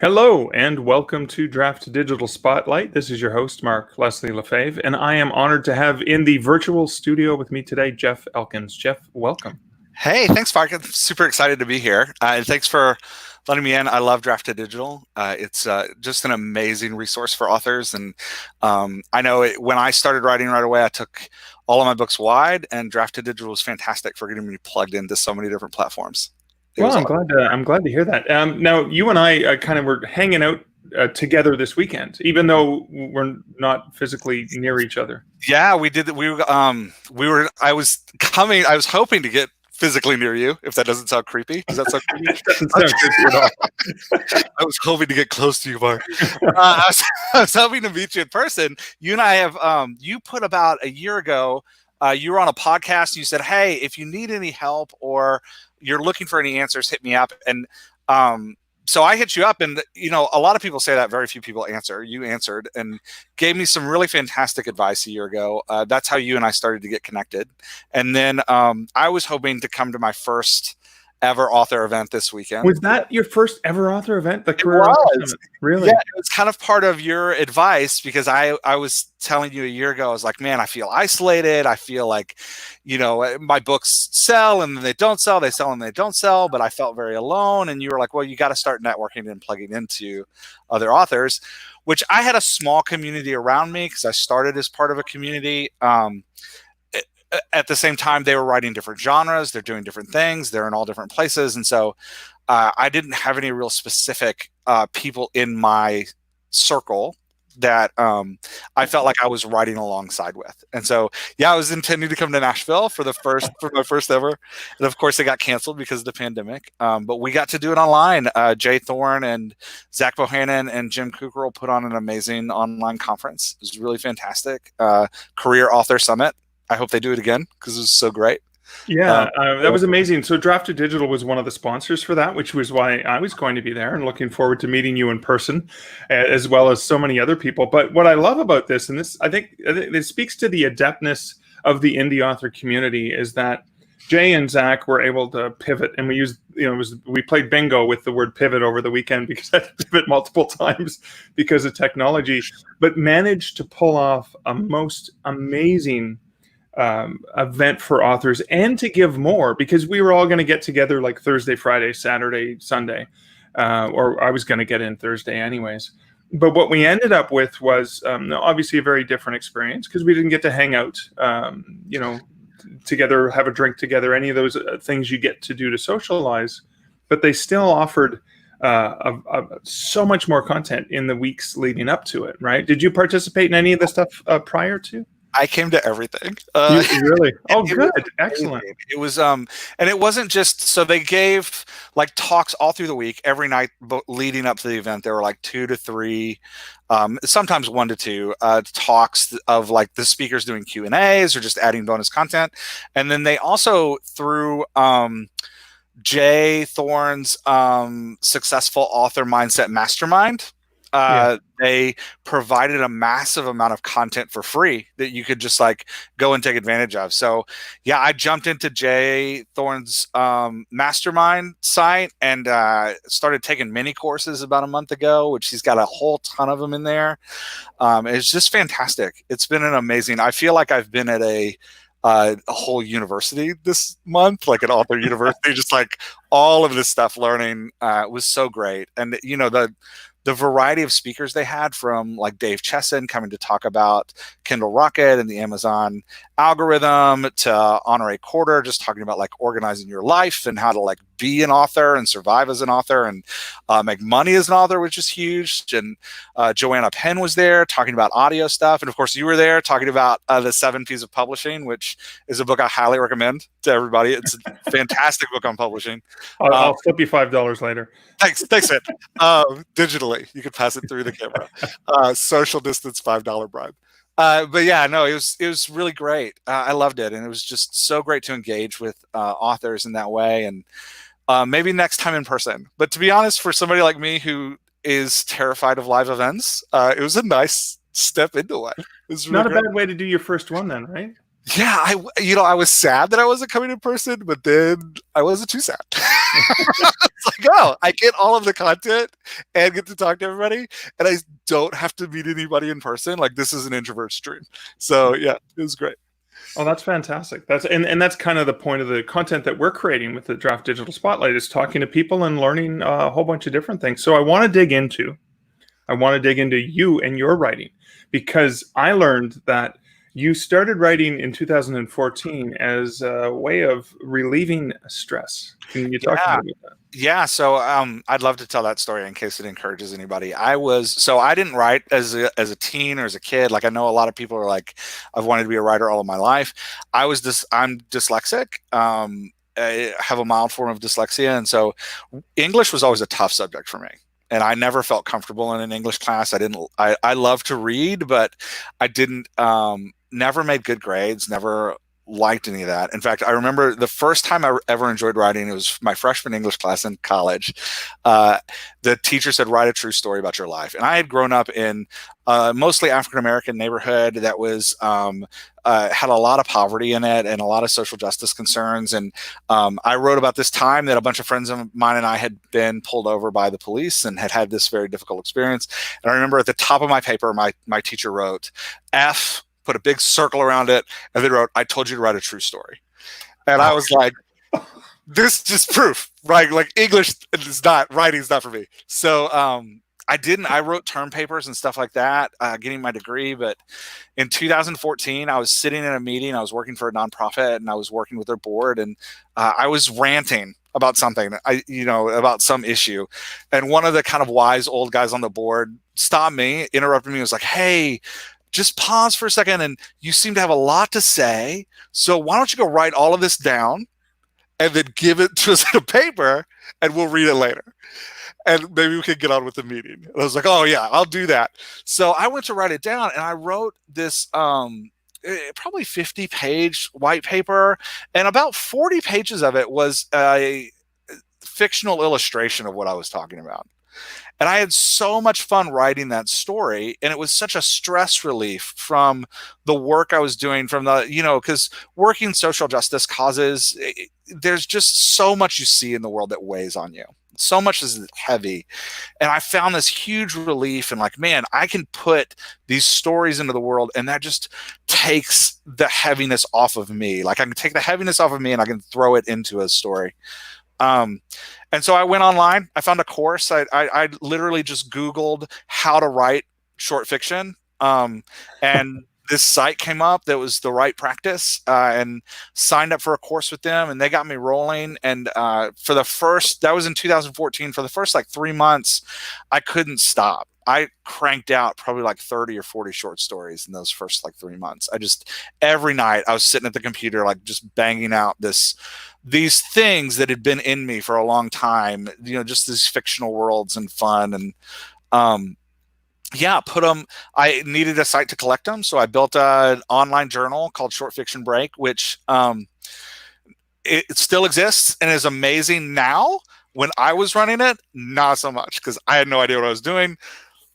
Hello and welcome to Draft Digital Spotlight. This is your host, Mark Leslie Lefebvre, and I am honored to have in the virtual studio with me today, Jeff Elkins. Jeff, welcome. Hey, thanks, Mark. I'm super excited to be here. And thanks for letting me in. I love Draft Digital. It's just an amazing resource for authors. And I know when I started writing right away, I took all of my books wide, and Draft Digital was fantastic for getting me plugged into so many different platforms. It Well, was I'm awesome. glad. I'm glad to hear that. Now, you and I kind of were hanging out together this weekend, even though we're not physically near each other. Yeah, we did. We were. I was coming. I was hoping to get physically near you. If that doesn't sound creepy, does that sound creepy? It doesn't sound creepy at all. I was hoping to get close to you, Mark. I was hoping to meet you in person. You and I have, you put about a year ago, you were on a podcast and you said, hey, if you need any help or you're looking for any answers, hit me up. And so I hit you up, and a lot of people say that, very few people answer. You answered and gave me some really fantastic advice a year ago. That's how you and I started to get connected. And then I was hoping to come to my first ever author event this weekend. Was that your first ever author event? The Career It Author was. Summit? Really? Yeah, it was kind of part of your advice, because I was telling you a year ago, I was like, man, I feel isolated. I feel like, my books sell and they don't sell. They sell and they don't sell, but I felt very alone. And you were like, well, you got to start networking and plugging into other authors, which I had a small community around me because I started as part of a community. At the same time, they were writing different genres. They're doing different things. They're in all different places. And so I didn't have any real specific people in my circle that I felt like I was writing alongside with. And so, yeah, I was intending to come to Nashville for my first ever. And of course, it got canceled because of the pandemic. But we got to do it online. Jay Thorne and Zach Bohannon and Jim Kukral put on an amazing online conference. It was really fantastic. Career Author Summit. I hope they do it again because it was so great. Yeah, that was amazing. So Drafted Digital was one of the sponsors for that, which was why I was going to be there and looking forward to meeting you in person, as well as so many other people. But what I love about this, and this, I think it speaks to the adeptness of the indie author community, is that Jay and Zach were able to pivot, and we used, we played bingo with the word pivot over the weekend because I had to pivot multiple times because of technology, but managed to pull off a most amazing event for authors, and to give more, because we were all going to get together like Thursday, Friday, Saturday, Sunday, or I was going to get in Thursday anyways. But what we ended up with was obviously a very different experience, because we didn't get to hang out, together, have a drink together, any of those things you get to do to socialize. But they still offered so much more content in the weeks leading up to it, right? Did you participate in any of the stuff prior to? I came to everything. Really? Oh, good. Excellent. It was, and it wasn't just, so they gave like talks all through the week, every night leading up to the event. There were like 2 to 3, sometimes 1 to 2 talks of like the speakers doing Q&As or just adding bonus content. And then they also threw Jay Thorne's Successful Author Mindset Mastermind. They provided a massive amount of content for free that you could just like go and take advantage of. So yeah, I jumped into Jay Thorne's mastermind site and started taking mini courses about a month ago, which he's got a whole ton of them in there. It's just fantastic. It's been an amazing, I feel like I've been at a whole university this month, like an author university, just like all of this stuff learning was so great. And the variety of speakers they had, from like Dave Chesson coming to talk about Kindle Rocket and the Amazon algorithm, to Honore Corder just talking about like organizing your life and how to like be an author and survive as an author and make money as an author, which is huge. And Joanna Penn was there talking about audio stuff. And of course you were there talking about the 7 P's of Publishing, which is a book I highly recommend to everybody. It's a fantastic book on publishing. I'll flip you $5 later. Thanks, Ed. Digitally, you could pass it through the camera. Social distance, $5 bribe. But yeah, no, it was really great. I loved it, and it was just so great to engage with authors in that way. And maybe next time in person. But to be honest, for somebody like me who is terrified of live events, it was a nice step into it. It was really not a bad way to do your first one, then, right? Yeah, I was sad that I wasn't coming in person, but then I wasn't too sad. It's like, oh, I get all of the content and get to talk to everybody, and I don't have to meet anybody in person. Like, this is an introvert's dream. So yeah, it was great. Oh, that's fantastic. And that's kind of the point of the content that we're creating with the Draft Digital Spotlight, is talking to people and learning a whole bunch of different things. So I want to dig into you and your writing, because I learned that you started writing in 2014 as a way of relieving stress. Can you talk Yeah. about that? Yeah, so I'd love to tell that story in case it encourages anybody. I didn't write as a teen or as a kid. Like, I know a lot of people are like, I've wanted to be a writer all of my life. I'm dyslexic. I have a mild form of dyslexia, and so English was always a tough subject for me. And I never felt comfortable in an English class. I love to read, but I didn't, never made good grades, never liked any of that. In fact, I remember the first time I ever enjoyed writing, it was my freshman English class in college. The teacher said, write a true story about your life. And I had grown up in mostly African-American neighborhood that was had a lot of poverty in it and a lot of social justice concerns. And I wrote about this time that a bunch of friends of mine and I had been pulled over by the police and had this very difficult experience. And I remember at the top of my paper, my teacher wrote F, put a big circle around it, and then wrote, I told you to write a true story. And I was like, this is just proof, right? Like, English is not, writing is not for me. So I wrote term papers and stuff like that, getting my degree. But in 2014, I was sitting in a meeting. I was working for a nonprofit, and I was working with their board, and I was ranting about something, about some issue. And one of the kind of wise old guys on the board stopped me, interrupted me, was like, hey, just pause for a second. And you seem to have a lot to say. So why don't you go write all of this down and then give it to us in a paper, and we'll read it later. And maybe we could get on with the meeting. And I was like, oh yeah, I'll do that. So I went to write it down, and I wrote this probably 50-page white paper, and about 40 pages of it was a fictional illustration of what I was talking about. And I had so much fun writing that story, and it was such a stress relief from the work I was doing, from the, because working social justice causes, there's just so much you see in the world that weighs on you. So much is heavy. And I found this huge relief, and like, man, I can put these stories into the world, and that just takes the heaviness off of me. Like, I can take the heaviness off of me and I can throw it into a story. And so I went online, I found a course. I literally just Googled how to write short fiction. And this site came up that was the right practice, and signed up for a course with them, and they got me rolling. And that was in 2014, for the first like 3 months, I couldn't stop. I cranked out probably like 30 or 40 short stories in those first like 3 months. Every night I was sitting at the computer, like just banging out these things that had been in me for a long time, just these fictional worlds and fun. And I needed a site to collect them. So I built an online journal called Short Fiction Break, which it still exists and is amazing now. When I was running it, not so much, because I had no idea what I was doing.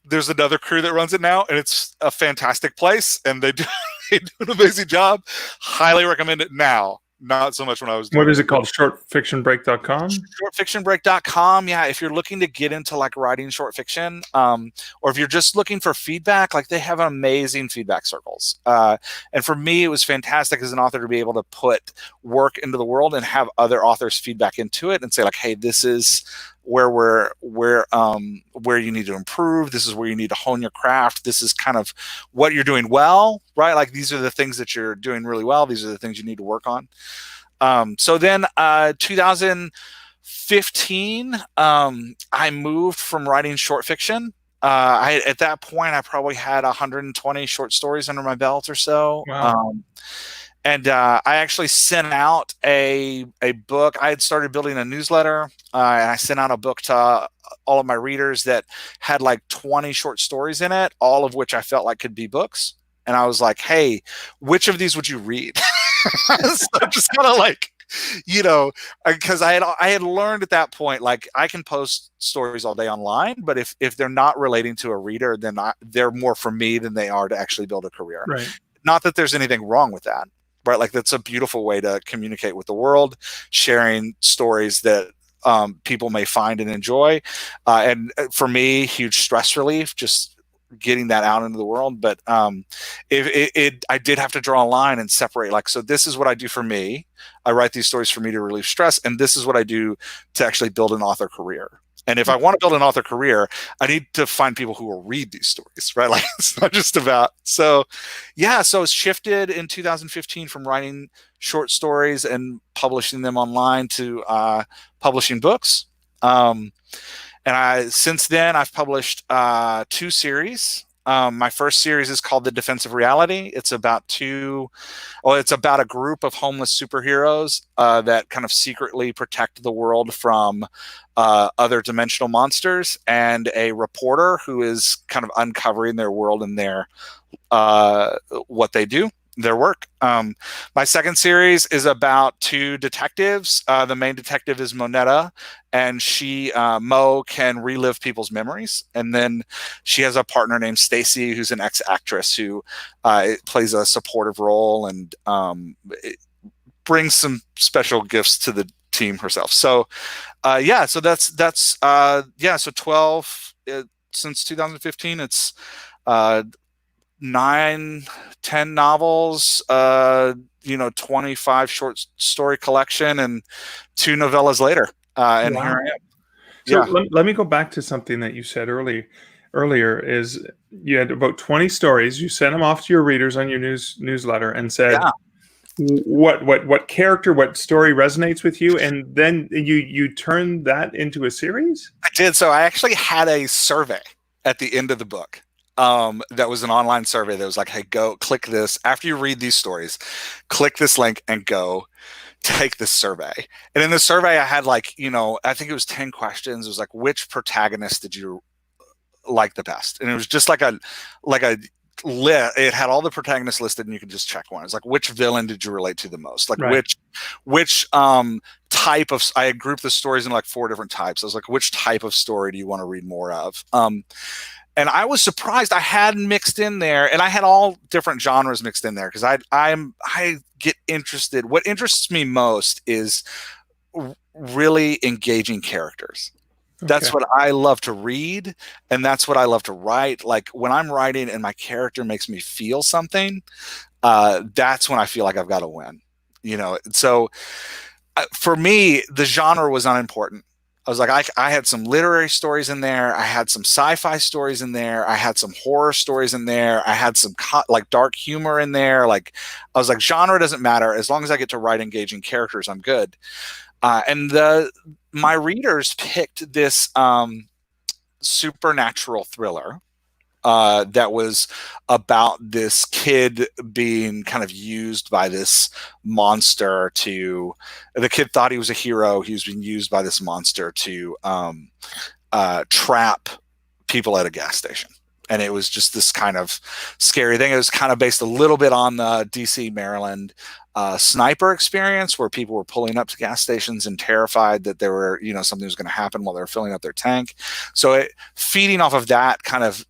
There's another crew that runs it now, and it's a fantastic place, and they do an amazing job. Highly recommend it now. Not so much when I was doing What is it called? Shortfictionbreak.com? Shortfictionbreak.com. Yeah, if you're looking to get into like writing short fiction, or if you're just looking for feedback, like, they have amazing feedback circles. And for me, it was fantastic as an author to be able to put work into the world and have other authors feedback into it and say like, hey, this is where you need to improve. This is where you need to hone your craft. This is kind of what you're doing well, right? Like, these are the things that you're doing really well. These are the things you need to work on. So then 2015, I moved from writing short fiction. At that point, I probably had 120 short stories under my belt or so. Wow. And I actually sent out a book. I had started building a newsletter, and I sent out a book to all of my readers that had like 20 short stories in it, all of which I felt like could be books. And I was like, hey, which of these would you read? So just kind of like, because I had learned at that point, like, I can post stories all day online, but if they're not relating to a reader, then they're more for me than they are to actually build a career. Right. Not that there's anything wrong with that. Right, like, that's a beautiful way to communicate with the world, sharing stories that people may find and enjoy. And for me, huge stress relief, just getting that out into the world. But I did have to draw a line and separate, like, so this is what I do for me. I write these stories for me to relieve stress, and this is what I do to actually build an author career. And if I want to build an author career, I need to find people who will read these stories, right? Like, it's not just about, so yeah, so it's shifted in 2015 from writing short stories and publishing them online to publishing books. And since then, I've published 2 series. My first series is called The Defense of Reality. It's about a group of homeless superheroes that kind of secretly protect the world from other dimensional monsters, and a reporter who is kind of uncovering their world and what they do, their work. My second series is about 2 detectives. The main detective is Moneta, and Mo can relive people's memories. And then she has a partner named Stacy, who's an ex-actress who plays a supportive role and brings some special gifts to the team herself. So so that's 12 since 2015. It's 9, 10 novels, 25 short story collection, and 2 novellas later. And Wow. here I am. So Yeah. let me go back to something that you said earlier is you had about 20 stories. You sent them off to your readers on your newsletter and said, Yeah. what character, what story resonates with you, and then you turned that into a series? I did. So I actually had a survey at the end of the book. That was an online survey that was like, hey, go click this. After you read these stories, click this link and go take this survey. And in the survey, I had I think it was 10 questions. It was like, which protagonist did you like the best? And it was just like a it had all the protagonists listed, and you could just check one. It's like, which villain did you relate to the most? Like, right. which type of, I had grouped the stories in like 4 different types. I was like, which type of story do you want to read more of? And I was surprised I had mixed in there, and I had all different genres mixed in there, because I get interested. What interests me most is really engaging characters. Okay. That's what I love to read, and that's what I love to write. Like, when I'm writing and my character makes me feel something, that's when I feel like I've got to win. So for me, the genre was unimportant. I was like, I had some literary stories in there. I had some sci-fi stories in there. I had some horror stories in there. I had some dark humor in there. Like, I was like, genre doesn't matter. As long as I get to write engaging characters, I'm good. And my readers picked this supernatural thriller that was about this kid being kind of used by this monster the kid thought he was a hero. He was being used by this monster to trap people at a gas station. And it was just this kind of scary thing. It was kind of based a little bit on the DC, Maryland sniper experience, where people were pulling up to gas stations and terrified that there were, something was going to happen while they were filling up their tank. So feeding off of that kind of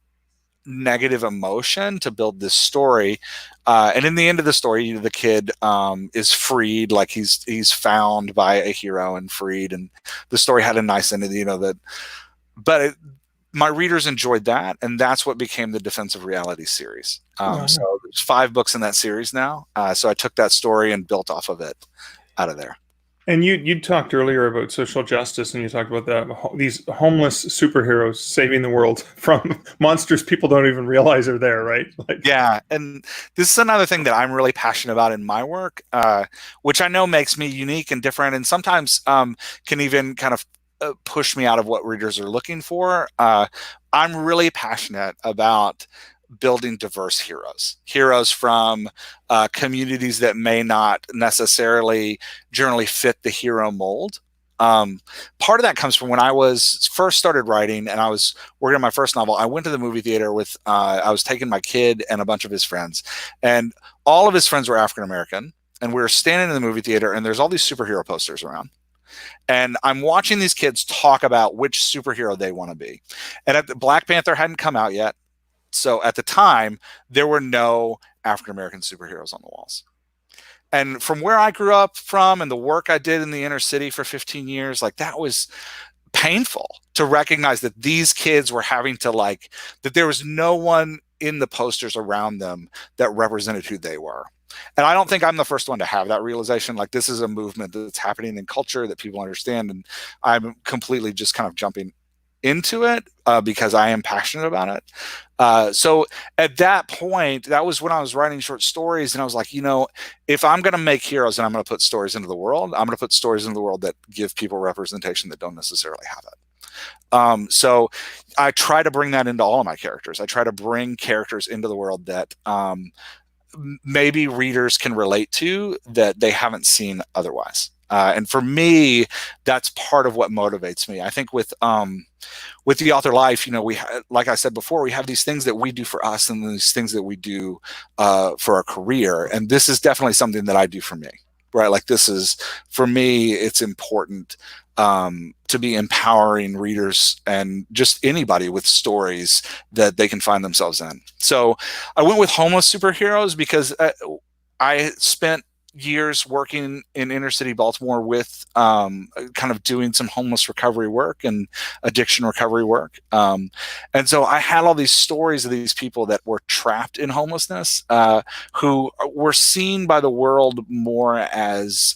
negative emotion to build this story. And in the end of the story, the kid is freed, like he's found by a hero and freed. And the story had a nice ending, my readers enjoyed that, and that's what became the Defense of Reality series. Wow. So there's 5 books in that series now. So I took that story and built off of it out of there. And you talked earlier about social justice, and you talked about these homeless superheroes saving the world from monsters people don't even realize are there, right? Yeah, and this is another thing that I'm really passionate about in my work, which I know makes me unique and different, and sometimes can even kind of push me out of what readers are looking for. I'm really passionate about building diverse heroes from communities that may not necessarily generally fit the hero mold. Part of that comes from when I was first started writing and I was working on my first novel. I went to the movie theater with, I was taking my kid and a bunch of his friends, and all of his friends were African American. And we were standing in the movie theater, and there's all these superhero posters around. And I'm watching these kids talk about which superhero they want to be. And Black Panther hadn't come out yet. So at the time, there were no African-American superheroes on the walls. and from where I grew up from and the work I did in the inner city for 15 years, like that was painful to recognize that these kids were having to that there was no one in the posters around them that represented who they were. And I don't think I'm the first one to have that realization. Like, this is a movement that's happening in culture that people understand. And I'm completely just kind of jumping into it because I am passionate about it. So at that point, that was when I was writing short stories. And I was like, if I'm going to make heroes and I'm going to put stories into the world, I'm going to put stories into the world that give people representation that don't necessarily have it. So I try to bring that into all of my characters. I try to bring characters into the world that maybe readers can relate to that they haven't seen otherwise. And for me, that's part of what motivates me. I think with the author life, like I said before, we have these things that we do for us and these things that we do for our career. And this is definitely something that I do for me, right? Like, this is, for me, it's important to be empowering readers and just anybody with stories that they can find themselves in. So I went with homeless superheroes because I spent years working in inner city Baltimore with kind of doing some homeless recovery work and addiction recovery work. And so I had all these stories of these people that were trapped in homelessness, who were seen by the world more as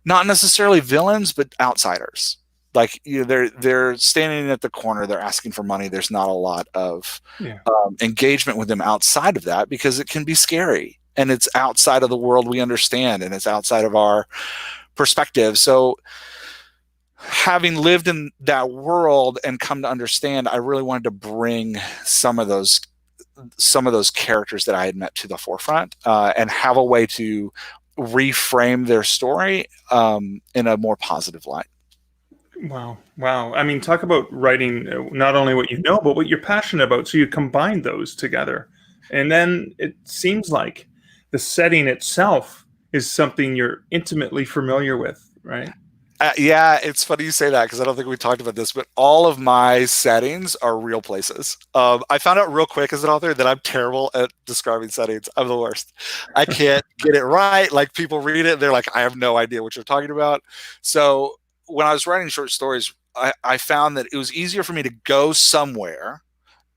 not necessarily villains, but outsiders. Like, they're standing at the corner, they're asking for money. There's not a lot of engagement with them outside of that because it can be scary. And it's outside of the world we understand, and it's outside of our perspective. So having lived in that world and come to understand, I really wanted to bring some of those characters that I had met to the forefront, and have a way to reframe their story in a more positive light. Wow. I mean, talk about writing not only what you know, but what you're passionate about. So you combine those together. And then it seems like the setting itself is something you're intimately familiar with, right? Yeah, it's funny you say that because I don't think we talked about this, but all of my settings are real places. I found out real quick as an author that I'm terrible at describing settings. I'm the worst. I can't get it right. Like, people read it and they're like, I have no idea what you're talking about. So when I was writing short stories, I found that it was easier for me to go somewhere,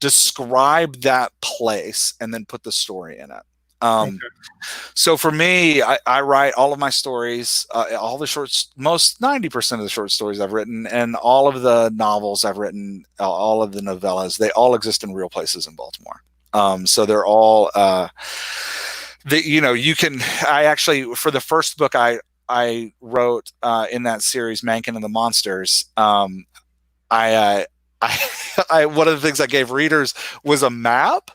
describe that place, and then put the story in it. Okay. So for me, I write all of my stories, all the shorts, most 90% of the short stories I've written, and all of the novels I've written, all of the novellas, they all exist in real places in Baltimore. So they're all, you can, I actually, for the first book I wrote in that series, Mankin and the Monsters, one of the things I gave readers was a map,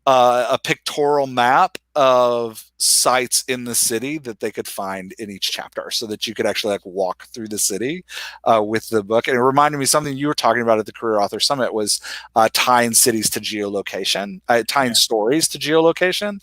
a pictorial map of sites in the city that they could find in each chapter, so that you could actually walk through the city with the book. And it reminded me something you were talking about at the Career Author Summit was tying cities to geolocation, tying stories to geolocation.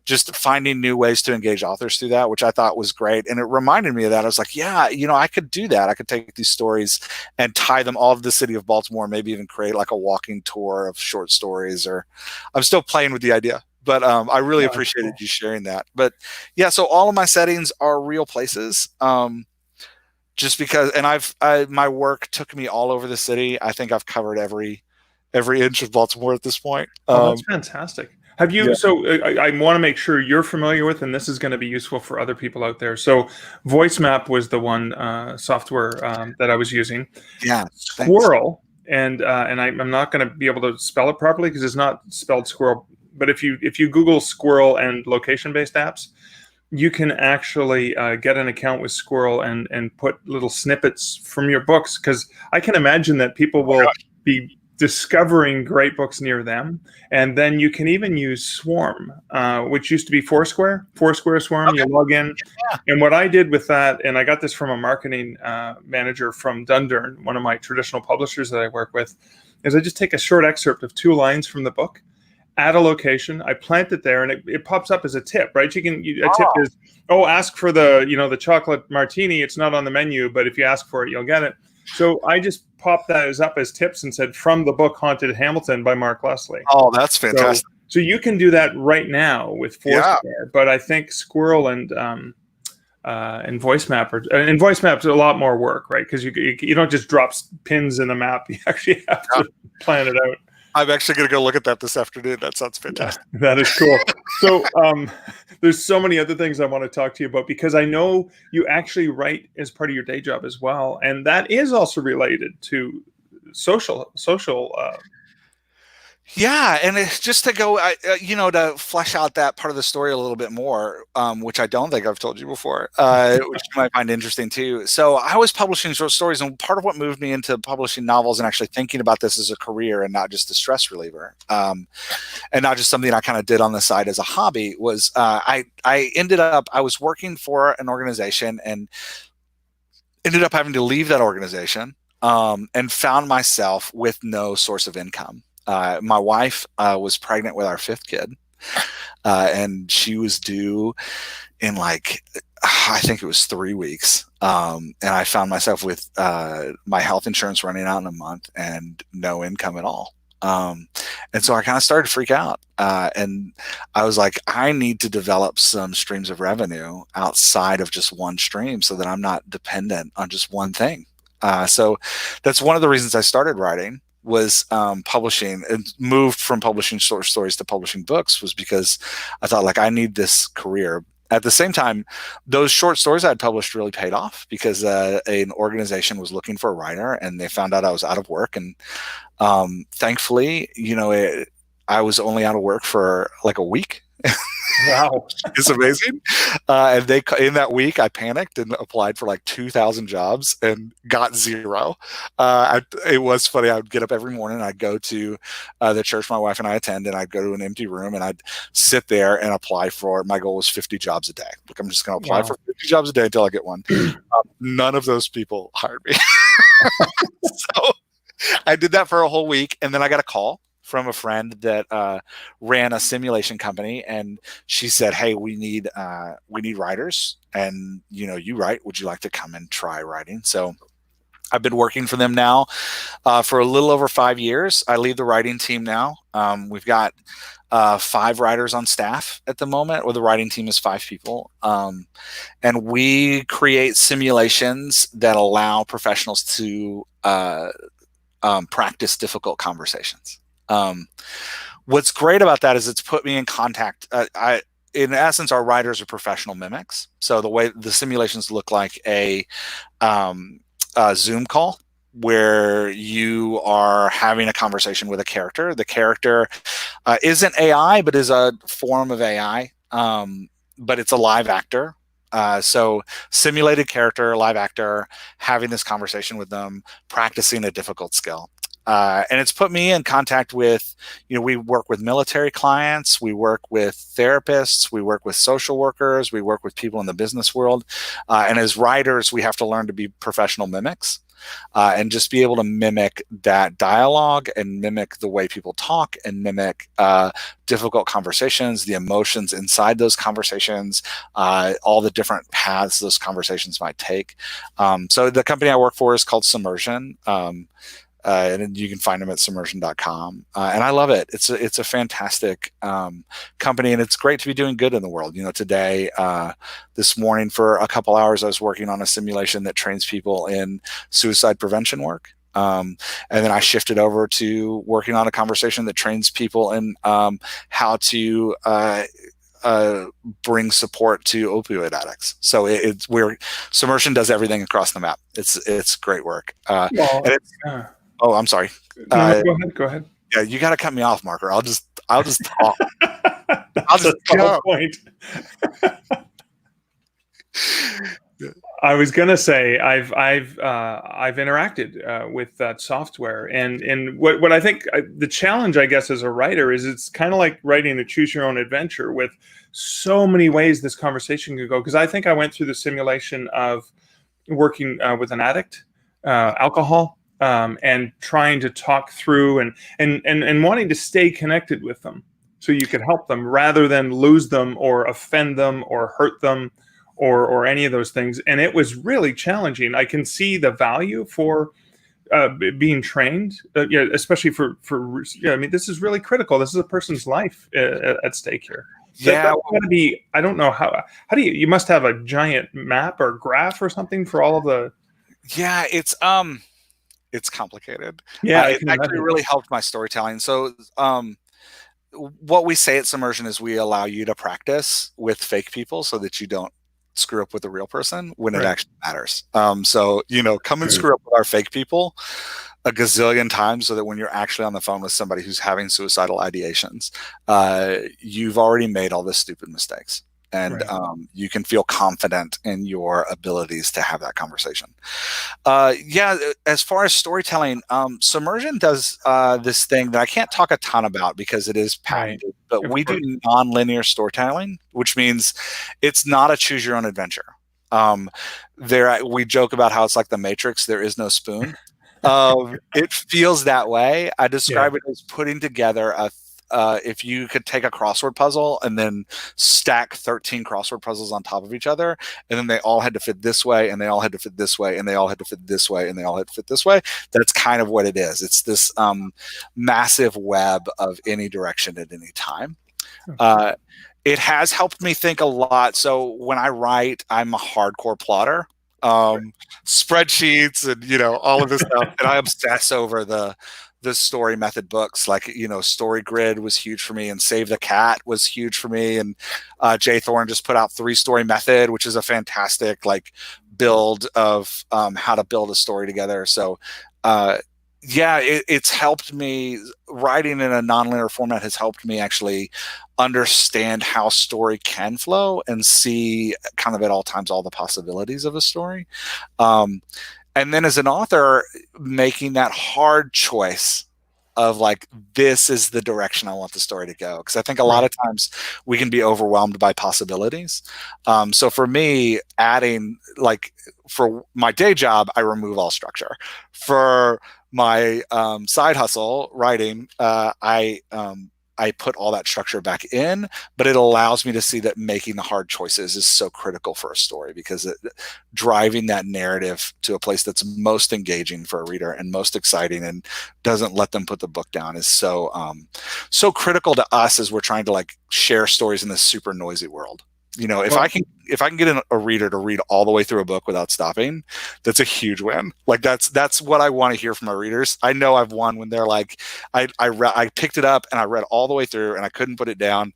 Just finding new ways to engage authors through that, which I thought was great. And it reminded me of that. I was like, yeah, I could do that. I could take these stories and tie them all to the city of Baltimore, maybe even create like a walking tour of short stories, or I'm still playing with the idea, but I really appreciated you sharing that. But yeah, so all of my settings are real places. Just because, and my work took me all over the city. I think I've covered every inch of Baltimore at this point. That's fantastic. Have you? Yeah. So I want to make sure you're familiar with, and this is going to be useful for other people out there. So VoiceMap was the one software that I was using. Yeah. Squirrel, and I'm not going to be able to spell it properly because it's not spelled squirrel. But if you Google Squirrel and location-based apps, you can actually get an account with Squirrel and put little snippets from your books, because I can imagine that people will be discovering great books near them. And then you can even use Swarm, which used to be Foursquare Swarm. Okay. You log in. Yeah. And what I did with that, and I got this from a marketing manager from Dundurn, one of my traditional publishers that I work with, is I just take a short excerpt of 2 lines from the book, add a location, I plant it there, and it pops up as a tip, right? A tip is, ask for the chocolate martini. It's not on the menu, but if you ask for it, you'll get it. So I just popped those up as tips and said, from the book Haunted Hamilton by Mark Leslie. Oh, that's fantastic. So So you can do that right now with Foursquare, but I think Squirrel and voice map's a lot more work, right? Because you don't just drop pins in the map; you actually have to plan it out. I'm actually going to go look at that this afternoon. That sounds fantastic. Yeah, that is cool. So there's so many other things I want to talk to you about, because I know you actually write as part of your day job as well, and that is also related to social. Yeah, and it's just to go, to flesh out that part of the story a little bit more, which I don't think I've told you before, which you might find interesting too. So I was publishing short stories, and part of what moved me into publishing novels and actually thinking about this as a career and not just a stress reliever, and not just something I kind of did on the side as a hobby, was I was working for an organization and ended up having to leave that organization, and found myself with no source of income. My wife was pregnant with our 5th kid, and she was due in I think it was 3 weeks. And I found myself with my health insurance running out in a month and no income at all. And so I kind of started to freak out. And I was like, I need to develop some streams of revenue outside of just one stream so that I'm not dependent on just one thing. So that's one of the reasons I started writing, was publishing, and moved from publishing short stories to publishing books, was because I thought, I need this career. At the same time, those short stories I had published really paid off, because an organization was looking for a writer, and they found out I was out of work. And thankfully, I was only out of work for a week. Wow. It's amazing. And in that week, I panicked and applied for 2,000 jobs and got 0. It was funny. I would get up every morning. I'd go to the church my wife and I attend, and I'd go to an empty room, and I'd sit there and apply for, my goal was 50 jobs a day. I'm just going to apply for 50 jobs a day until I get one. None of those people hired me. So I did that for a whole week. And then I got a call from a friend that ran a simulation company, and she said, "Hey, we need writers, and you write. Would you like to come and try writing?" So I've been working for them now for a little over 5 years. I lead the writing team now. We've got 5 writers on staff at the moment, or the writing team is 5 people, and we create simulations that allow professionals to practice difficult conversations. What's great about that is it's put me in contact. In essence, our writers are professional mimics. So the way the simulations look like a Zoom call, where you are having a conversation with a character. The character isn't AI, but is a form of AI, but it's a live actor. So simulated character, live actor, having this conversation with them, practicing a difficult skill. And it's put me in contact with, we work with military clients, we work with therapists, we work with social workers, we work with people in the business world. And as writers, we have to learn to be professional mimics, and just be able to mimic that dialogue and mimic the way people talk and mimic difficult conversations, the emotions inside those conversations, all the different paths those conversations might take. So the company I work for is called Submersion. And you can find them at submersion.com. And I love it. It's a fantastic company, and it's great to be doing good in the world. Today, this morning for a couple hours, I was working on a simulation that trains people in suicide prevention work. And then I shifted over to working on a conversation that trains people in how to bring support to opioid addicts. So Submersion does everything across the map. It's great work. Oh, I'm sorry. No, go ahead. Yeah, you got to cut me off, Marker. I'll just talk. I'll just go. Point. I was gonna say I've interacted with that software, and what I think the challenge, I guess, as a writer is it's kind of like writing a choose your own adventure with so many ways this conversation could go. Because I think I went through the simulation of working with an addict, alcohol. And trying to talk through and wanting to stay connected with them so you could help them rather than lose them or offend them or hurt them or any of those things. And it was really challenging. I can see the value for being trained, yeah, especially for yeah. I mean, this is really critical. This is a person's life at stake here. That's Yeah, got to be. I don't know how do you must have a giant map or graph or something for all of the. yeah, it's complicated. Yeah, I It can actually imagine. really helped my storytelling. So, what we say at Submersion is we allow you to practice with fake people so that you don't screw up with the real person when it Right. actually matters. So, come and screw up with our fake people a gazillion times so that when you're actually on the phone with somebody who's having suicidal ideations, you've already made all the stupid mistakes. And Right. you can feel confident in your abilities to have that conversation. Yeah, as far as storytelling, Submersion does this thing that I can't talk a ton about because it is Right. patented, but Of we do course. non-linear storytelling, which means it's not a choose your own adventure. We joke about how it's like the Matrix, there is no spoon. It feels that way. I Yeah. describe it as putting together if you could take a crossword puzzle and then stack 13 crossword puzzles on top of each other, and then they all had to fit this way, and they all had to fit this way, and they all had to fit this way, and they all had to fit this way. That's kind of what it is. It's this massive web of any direction at any time. Uh, it has helped me think a lot. So when I write, I'm a hardcore plotter. Spreadsheets and all of this stuff, and I obsess over the story method books. Like Story Grid was huge for me, and Save the Cat was huge for me. And Jay Thorne just put out 3-Story Method, which is a fantastic build of how to build a story together. So yeah, it's helped me. Writing in a nonlinear format has helped me actually understand how story can flow and see kind of at all times all the possibilities of a story. And then as an author, making that hard choice of this is the direction I want the story to go. Because I think a lot Right. of times we can be overwhelmed by possibilities. So for me, adding for my day job, I remove all structure. For my side hustle, writing, I put all that structure back in, but it allows me to see that making the hard choices is so critical for a story, because driving that narrative to a place that's most engaging for a reader and most exciting and doesn't let them put the book down is so critical to us as we're trying to share stories in this super noisy world. If Well, I can get a reader to read all the way through a book without stopping, that's a huge win. That's what I want to hear from my readers. I know I've won when they're like, I picked it up and I read all the way through and I couldn't put it down,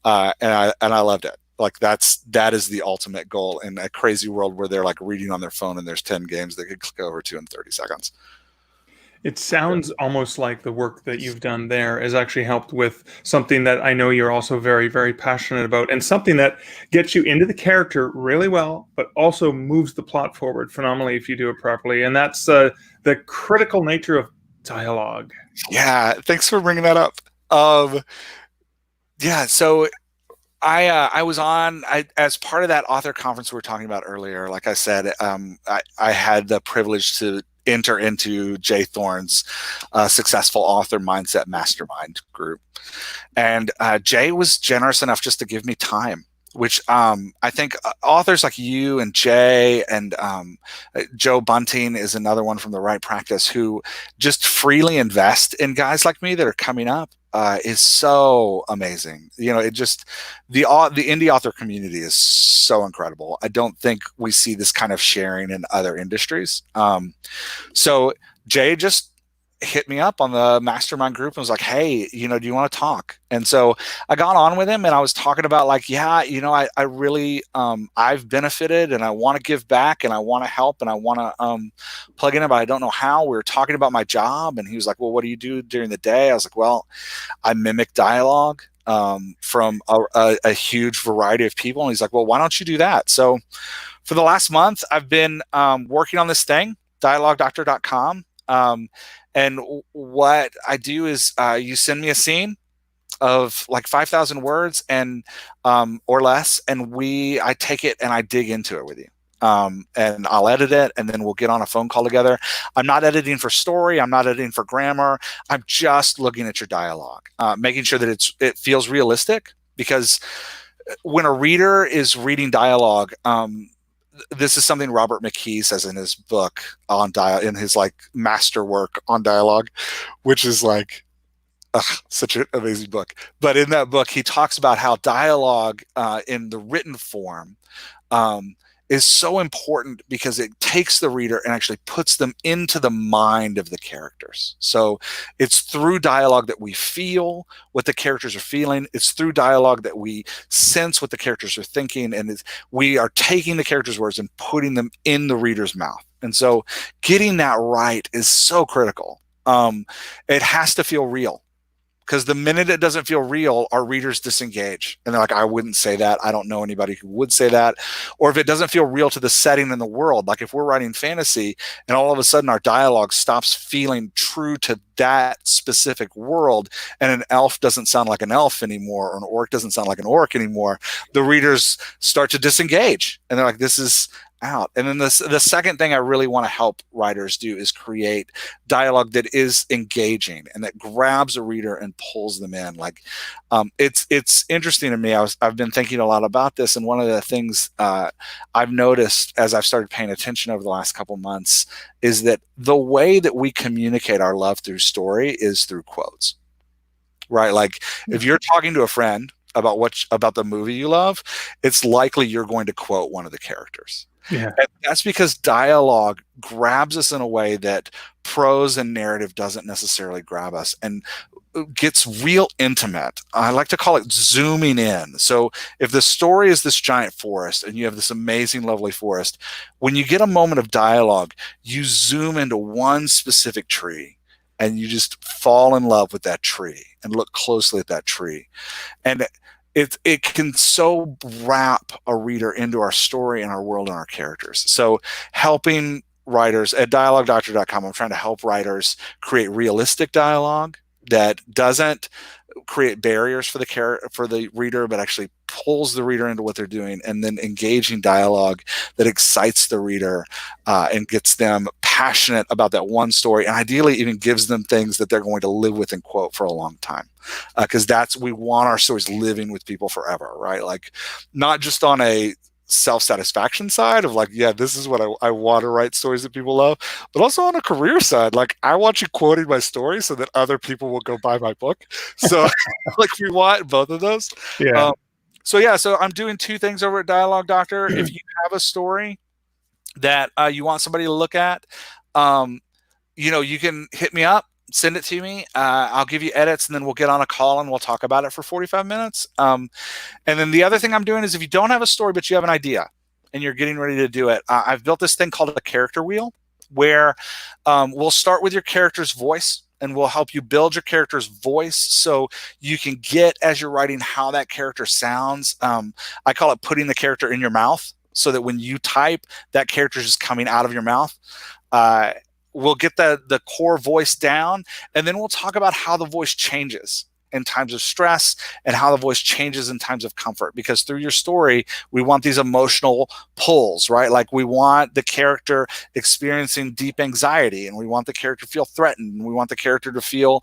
and I loved it. That is the ultimate goal in a crazy world where they're reading on their phone and there's 10 games they could click over to in 30 seconds. it sounds almost like the work that you've done there has actually helped with something that I know you're also very, very passionate about, and something that gets you into the character really well, but also moves the plot forward phenomenally if you do it properly. And that's the critical nature of dialogue. Yeah, thanks for bringing that up. Yeah, so I was on as part of that author conference we were talking about earlier. Like I said, I had the privilege to enter into Jay Thorne's Successful Author Mindset Mastermind group, and Jay was generous enough just to give me time, which I think authors like you and Jay and Joe Bunting is another one from the Right Practice, who just freely invest in guys like me that are coming up. Is so amazing. It just the indie author community is so incredible. I don't think we see this kind of sharing in other industries. So Jay just hit me up on the mastermind group and was like, hey, do you want to talk? And so I got on with him and I was talking about I really, I've benefited and I want to give back and I want to help and I want to plug in, but I don't know how. We were talking about my job and he was like, well, what do you do during the day? I was like, well, I mimic dialogue from a huge variety of people. And he's like, well, why don't you do that? So for the last month, I've been working on this thing, dialoguedoctor.com. And what I do is you send me a scene of 5,000 words and or less, and I take it and I dig into it with you. And I'll edit it, and then we'll get on a phone call together. I'm not editing for story. I'm not editing for grammar. I'm just looking at your dialogue, making sure that it feels realistic. Because when a reader is reading dialogue, this is something Robert McKee says in his book on in his like masterwork on dialogue, which is like such an amazing book. But in that book, he talks about how dialogue in the written form is so important because it takes the reader and actually puts them into the mind of the characters. So it's through dialogue that we feel what the characters are feeling. It's through dialogue that we sense what the characters are thinking. And we are taking the characters' words and putting them in the reader's mouth. And so getting that right is so critical. It has to feel real. Because the minute it doesn't feel real, our readers disengage. And they're like, I wouldn't say that. I don't know anybody who would say that. Or if it doesn't feel real to the setting in the world, like if we're writing fantasy and all of a sudden our dialogue stops feeling true to that specific world, and an elf doesn't sound like an elf anymore, or an orc doesn't sound like an orc anymore, the readers start to disengage. And they're like, this is out. And then the second thing I really want to help writers do is create dialogue that is engaging and that grabs a reader and pulls them in. Like, it's interesting to me. I've been thinking a lot about this, and one of the things I've noticed as I've started paying attention over the last couple months is that the way that we communicate our love through story is through quotes, right? Like if you're talking to a friend about the movie you love, it's likely you're going to quote one of the characters. Yeah. And that's because dialogue grabs us in a way that prose and narrative doesn't necessarily grab us, and gets real intimate. I like to call it zooming in. So if the story is this giant forest and you have this amazing, lovely forest, when you get a moment of dialogue, you zoom into one specific tree and you just fall in love with that tree and look closely at that tree. And it can so wrap a reader into our story and our world and our characters. So helping writers at dialoguedoctor.com, I'm trying to help writers create realistic dialogue that doesn't create barriers for the reader, but actually pulls the reader into what they're doing, and then engaging dialogue that excites the reader and gets them passionate about that one story, and ideally even gives them things that they're going to live with and quote for a long time. Because we want our stories living with people forever, right? Like not just on a self-satisfaction side of like, yeah, this is what I want to write stories that people love, but also on a career side, like I want you quoting my story so that other people will go buy my book. So like we want both of those. Yeah. So I'm doing two things over at Dialogue Doctor. If you have a story that you want somebody to look at, you can hit me up, send it to me. I'll give you edits, and then we'll get on a call and we'll talk about it for 45 minutes. And then the other thing I'm doing is if you don't have a story, but you have an idea and you're getting ready to do it, I've built this thing called a character wheel, where we'll start with your character's voice, and we'll help you build your character's voice so you can get, as you're writing, how that character sounds. I call it putting the character in your mouth, so that when you type, that character is just coming out of your mouth. We'll get the core voice down, and then we'll talk about how the voice changes in times of stress and how the voice changes in times of comfort. Because through your story, we want these emotional pulls, right? Like we want the character experiencing deep anxiety, and we want the character to feel threatened, and we want the character to feel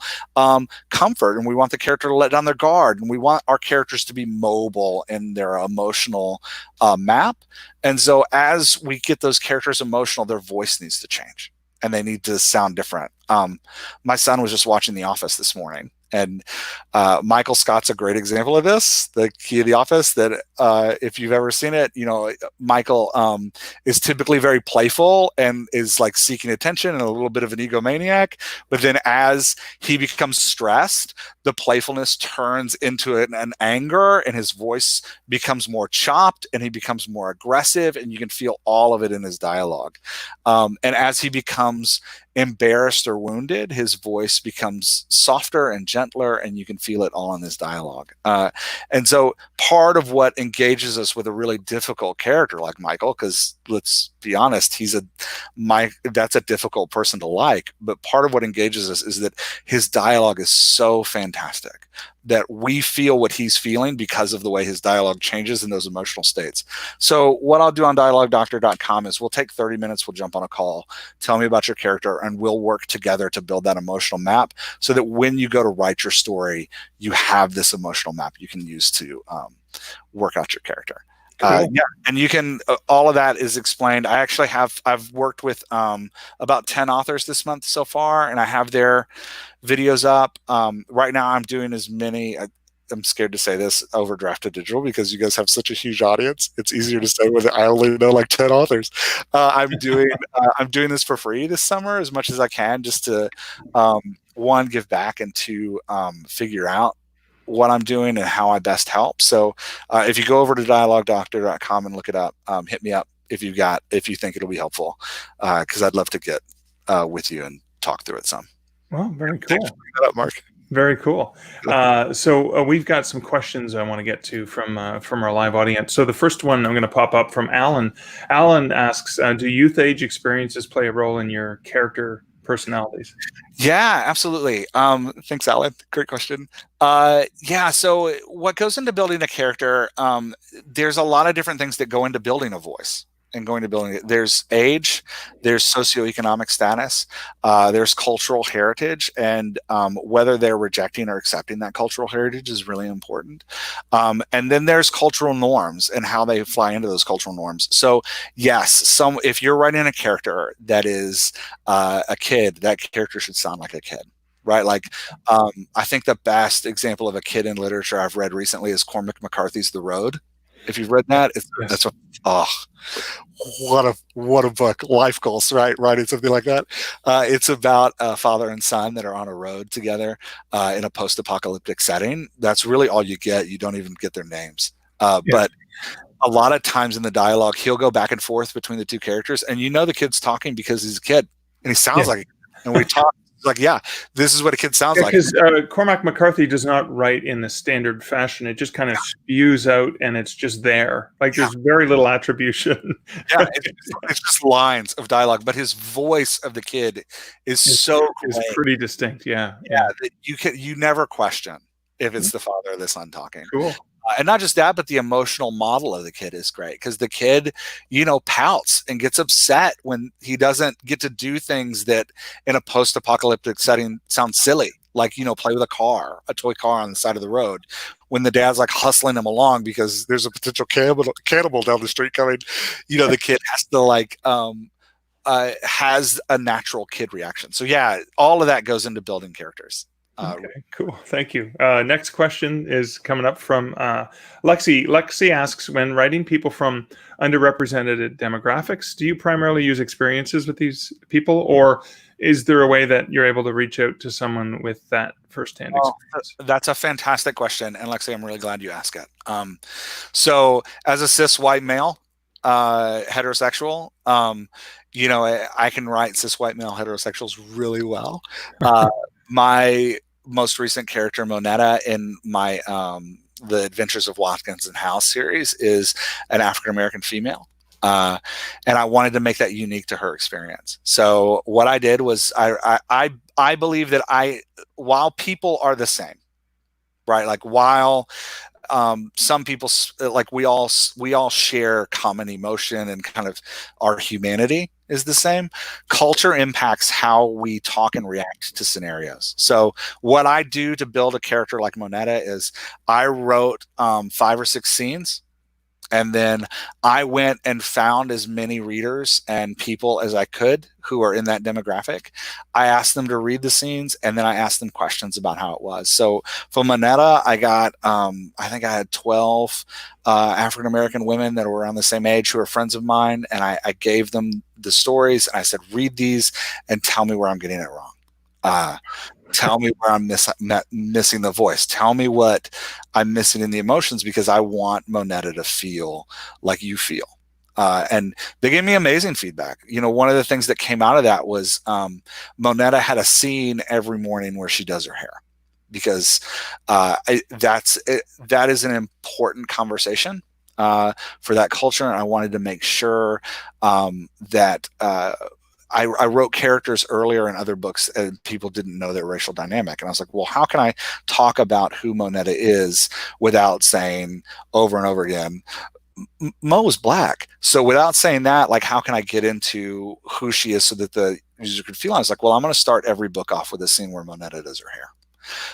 comfort, and we want the character to let down their guard, and we want our characters to be mobile in their emotional map. And so as we get those characters emotional, their voice needs to change, and they need to sound different. My son was just watching The Office this morning, and Michael Scott's a great example of this, the key of The Office, that if you've ever seen it, Michael is typically very playful and is like seeking attention and a little bit of an egomaniac. But then as he becomes stressed, the playfulness turns into an anger, and his voice becomes more chopped, and he becomes more aggressive, and you can feel all of it in his dialogue. And as he becomes embarrassed or wounded, his voice becomes softer and gentler, and you can feel it all in his dialogue. And so part of what engages us with a really difficult character like Michael, because let's be honest, that's a difficult person to like, but part of what engages us is that his dialogue is so fantastic that we feel what he's feeling because of the way his dialogue changes in those emotional states. So what I'll do on dialoguedoctor.com is we'll take 30 minutes, we'll jump on a call, tell me about your character, and we'll work together to build that emotional map so that when you go to write your story, you have this emotional map you can use to work out your character. Cool. Yeah, and you can all of that is explained. I've worked with about 10 authors this month so far, and I have their videos up. Right now I'm doing as many. I'm scared to say this over Drafted Digital because you guys have such a huge audience. It's easier to say when I only know like 10 authors. I'm doing this for free this summer as much as I can, just to one, give back, and two, figure out what I'm doing and how I best help. So if you go over to dialoguedoctor.com and look it up, hit me up if you think it'll be helpful, because I'd love to get with you and talk through it some. Well, very cool. Thanks for bringing that up, Mark. Very cool. So we've got some questions I want to get to from our live audience. So the first one I'm going to pop up from Alan. Alan asks, do youth age experiences play a role in your character personalities? Yeah, absolutely. Thanks, Alan. Great question. Yeah, so what goes into building a character, there's a lot of different things that go into building a voice and going to building it. There's age, there's socioeconomic status, there's cultural heritage, and whether they're rejecting or accepting that cultural heritage is really important. And then there's cultural norms and how they fly into those cultural norms. So yes, if you're writing a character that is a kid, that character should sound like a kid. Right, like I think the best example of a kid in literature I've read recently is Cormac McCarthy's The Road. If you've read that, that's what a book. Life goals, right? Writing something like that. It's about a father and son that are on a road together in a post-apocalyptic setting. That's really all you get. You don't even get their names. But a lot of times in the dialogue, he'll go back and forth between the two characters, and the kid's talking because he's a kid and he sounds like. And we talk. Like, yeah, this is what a kid sounds like. Because Cormac McCarthy does not write in the standard fashion. It just kind of spews out, and it's just there. Like, there's very little attribution. Yeah, it's just lines of dialogue, but his voice of the kid is pretty distinct. Yeah. You never question if it's the father or the son talking. Cool. And not just that, but the emotional model of the kid is great, because the kid, pouts and gets upset when he doesn't get to do things that in a post-apocalyptic setting sound silly, like, play with a toy car on the side of the road, when the dad's like hustling him along because there's a potential cannibal down the street coming. The kid has to has a natural kid reaction. So yeah, all of that goes into building characters. Okay, cool. Thank you. Next question is coming up from Lexi. Lexi asks, when writing people from underrepresented demographics, do you primarily use experiences with these people, or is there a way that you're able to reach out to someone with that firsthand experience? That's a fantastic question. And Lexi, I'm really glad you asked it. So as a cis white male, heterosexual, I can write cis white male heterosexuals really well. My most recent character, Monetta, in my The Adventures of Watkins and House series, is an African-American female. And I wanted to make that unique to her experience. So what I did was I believe that while people are the same, right? Like, while some people, like, we all share common emotion and kind of our humanity is the same, culture impacts how we talk and react to scenarios. So what I do to build a character like Monetta is I wrote 5 or 6 scenes, and then I went and found as many readers and people as I could who are in that demographic. I asked them to read the scenes, and then I asked them questions about how it was. So for Monetta, I got, I think I had 12 African-American women that were around the same age who are friends of mine, and I gave them the stories. And I said, read these and tell me where I'm getting it wrong. Tell me where I'm missing the voice. Tell me what I'm missing in the emotions, because I want Monetta to feel like you feel. And they gave me amazing feedback. One of the things that came out of that was Monetta had a scene every morning where she does her hair, because that is an important conversation for that culture. And I wanted to make sure that I wrote characters earlier in other books and people didn't know their racial dynamic. And I was like, well, how can I talk about who Monetta is without saying over and over again, Mo is black? So without saying that, like, how can I get into who she is so that the user could feel? I was like, well, I'm going to start every book off with a scene where Monetta does her hair.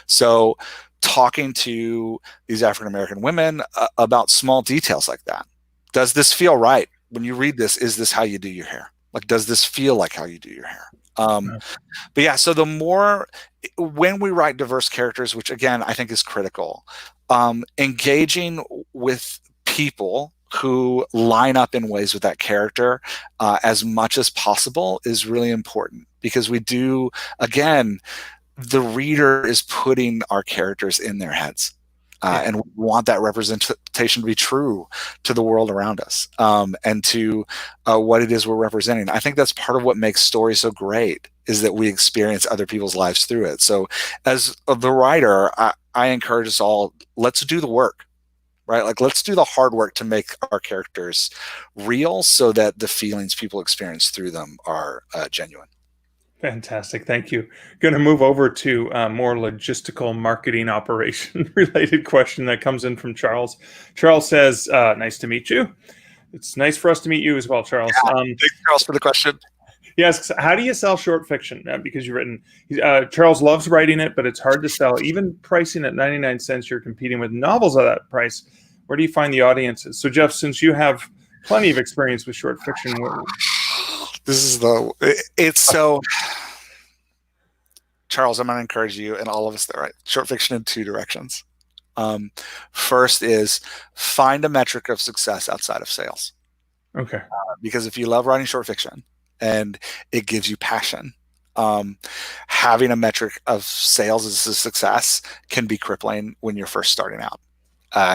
So talking to these African-American women about small details like that. Does this feel right? When you read this, is this how you do your hair? Like, does this feel like how you do your hair? But yeah, so the more, when we write diverse characters, which again, I think is critical, engaging with people who line up in ways with that character as much as possible is really important, because we do, again, the reader is putting our characters in their heads. And we want that representation to be true to the world around us, and to what it is we're representing. I think that's part of what makes stories so great, is that we experience other people's lives through it. So as the writer, I encourage us all, let's do the work, right? Like, let's do the hard work to make our characters real, so that the feelings people experience through them are genuine. Fantastic. Thank you. Going to move over to a more logistical marketing operation related question that comes in from Charles. Charles says, nice to meet you. It's nice for us to meet you as well, Charles. Yeah, thanks, Charles, for the question. He asks, how do you sell short fiction? Because you've written, Charles loves writing it, but it's hard to sell. Even pricing at 99 cents, you're competing with novels at that price. Where do you find the audiences? So, Jeff, since you have plenty of experience with short fiction, it's so, Charles, I'm going to encourage you and all of us that write short fiction in two directions. First is find a metric of success outside of sales. Okay. Because if you love writing short fiction and it gives you passion, having a metric of sales as a success can be crippling when you're first starting out.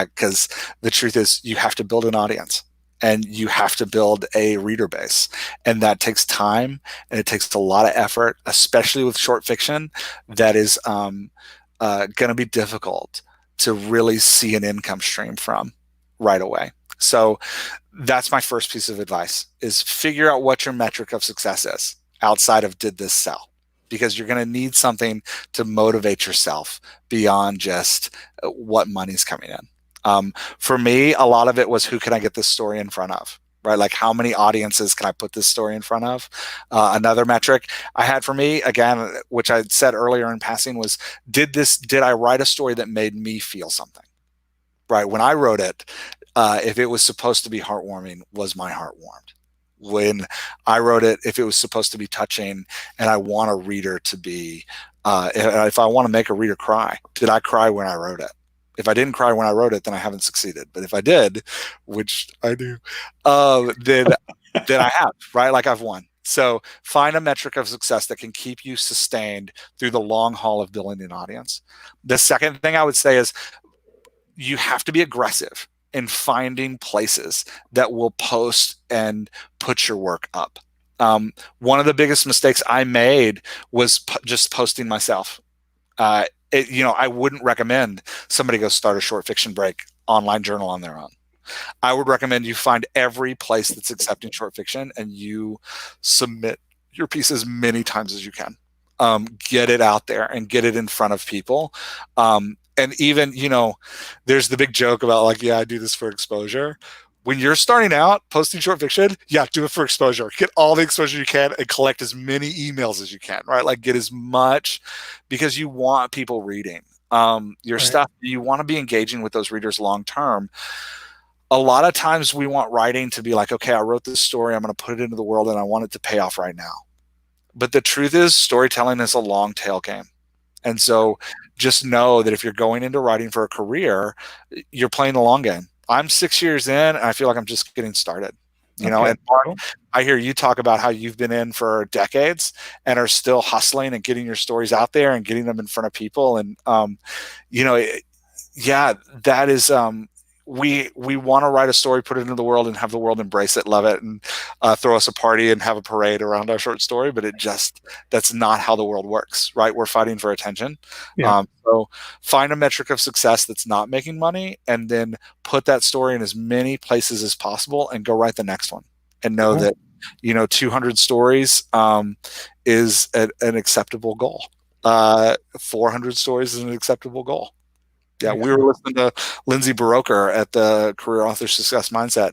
Because the truth is, you have to build an audience. And you have to build a reader base, and that takes time, and it takes a lot of effort, especially with short fiction that is going to be difficult to really see an income stream from right away. So that's my first piece of advice, is figure out what your metric of success is outside of did this sell, because you're going to need something to motivate yourself beyond just what money's coming in. For me, a lot of it was, who can I get this story in front of, right? Like, how many audiences can I put this story in front of? Another metric I had for me, again, which I said earlier in passing, was, did I write a story that made me feel something, right? When I wrote it, if it was supposed to be heartwarming, was my heart warmed? When I wrote it, if it was supposed to be touching and I want a reader to be, if I want to make a reader cry, did I cry when I wrote it? If I didn't cry when I wrote it, then I haven't succeeded. But if I did, which I do, then I have, right? Like, I've won. So find a metric of success that can keep you sustained through the long haul of building an audience. The second thing I would say is, you have to be aggressive in finding places that will post and put your work up. One of the biggest mistakes I made was just posting myself. I wouldn't recommend somebody go start a short fiction break online journal on their own. I would recommend you find every place that's accepting short fiction, and you submit your piece as many times as you can. Get it out there and get it in front of people. And even, there's the big joke about, like, yeah, I do this for exposure. When you're starting out posting short fiction, do it for exposure. Get all the exposure you can and collect as many emails as you can, right? Like, get as much, because you want people reading your stuff. You want to be engaging with those readers long term. A lot of times we want writing to be like, okay, I wrote this story, I'm going to put it into the world, and I want it to pay off right now. But the truth is, storytelling is a long tail game. And so just know that if you're going into writing for a career, you're playing the long game. I'm 6 years in, and I feel like I'm just getting started. And Mark, I hear you talk about how you've been in for decades and are still hustling and getting your stories out there and getting them in front of people. And, that is, we want to write a story, put it into the world, and have the world embrace it, love it, and throw us a party and have a parade around our short story. But that's not how the world works, right? We're fighting for attention. Yeah. So find a metric of success that's not making money, and then put that story in as many places as possible, and go write the next one. And know that 200 stories is an acceptable goal. 400 stories is an acceptable goal. Yeah, we were listening to Lindsay Baroker at the Career Author Success Mindset,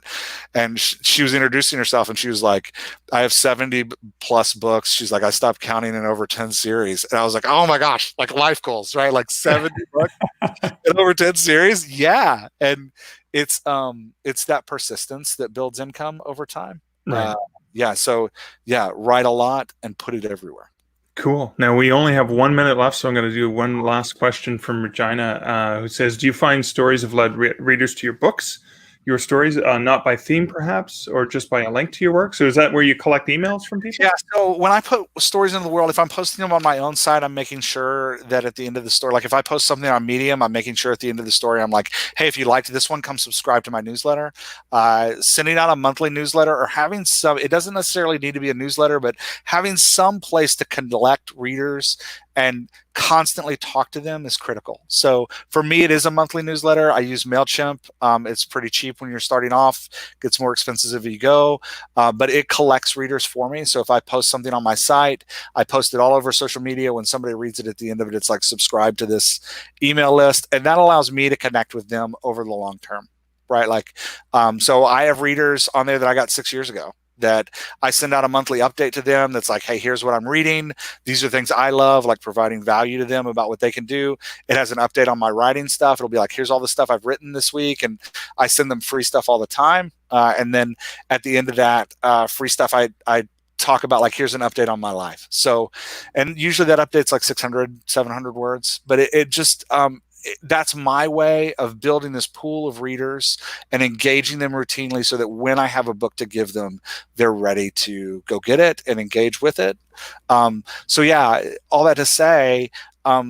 and she was introducing herself, and she was like, I have 70 plus books. She's like, I stopped counting in over 10 series. And I was like, oh my gosh, like life goals, right? Like 70 books and over 10 series. Yeah. And it's that persistence that builds income over time. Right. Yeah. So yeah, write a lot and put it everywhere. Cool. Now we only have 1 minute left, so I'm going to do one last question from Regina, who says, "Do you find stories have led readers to your books, your stories, not by theme perhaps, or just by a link to your work? So is that where you collect emails from people?" Yeah. So when I put stories into the world, if I'm posting them on my own site, I'm making sure that at the end of the story, like if I post something on Medium, I'm making sure at the end of the story, I'm like, hey, if you liked this one, come subscribe to my newsletter. Sending out a monthly newsletter, or having some, it doesn't necessarily need to be a newsletter, but having some place to collect readers and constantly talk to them is critical. So for me, it is a monthly newsletter. I use MailChimp. It's pretty cheap when you're starting off. Gets more expensive as you go, but it collects readers for me. So if I post something on my site, I post it all over social media. When somebody reads it at the end of it, it's like, subscribe to this email list. And that allows me to connect with them over the long term, right? Like, so I have readers on there that I got 6 years ago that I send out a monthly update to them that's like, hey, here's what I'm reading. These are things I love, like providing value to them about what they can do. It has an update on my writing stuff. It'll be like, here's all the stuff I've written this week. And I send them free stuff all the time. And then at the end of that free stuff, I talk about, like, here's an update on my life. So, and usually that update's like 600, 700 words, but it just, that's my way of building this pool of readers and engaging them routinely so that when I have a book to give them, they're ready to go get it and engage with it. So yeah, all that to say,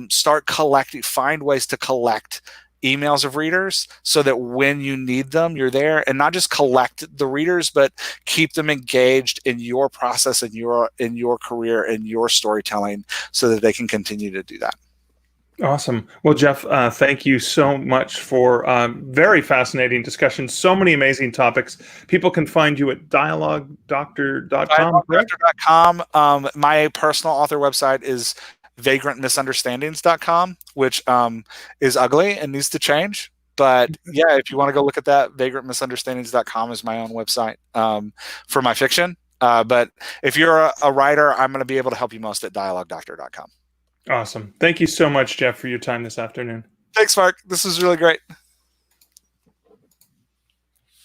start collecting, find ways to collect emails of readers so that when you need them, you're there, and not just collect the readers, but keep them engaged in your process, in your career, in your storytelling, so that they can continue to do that. Awesome. Well, Jeff, thank you so much for very fascinating discussion. So many amazing topics. People can find you at dialoguedoctor.com. Dialoguedoctor.com. My personal author website is vagrantmisunderstandings.com, which is ugly and needs to change. But yeah, if you want to go look at that, vagrantmisunderstandings.com is my own website for my fiction. But if you're a writer, I'm going to be able to help you most at dialoguedoctor.com. Awesome. Thank you so much, Jeff, for your time this afternoon. Thanks, Mark. This was really great.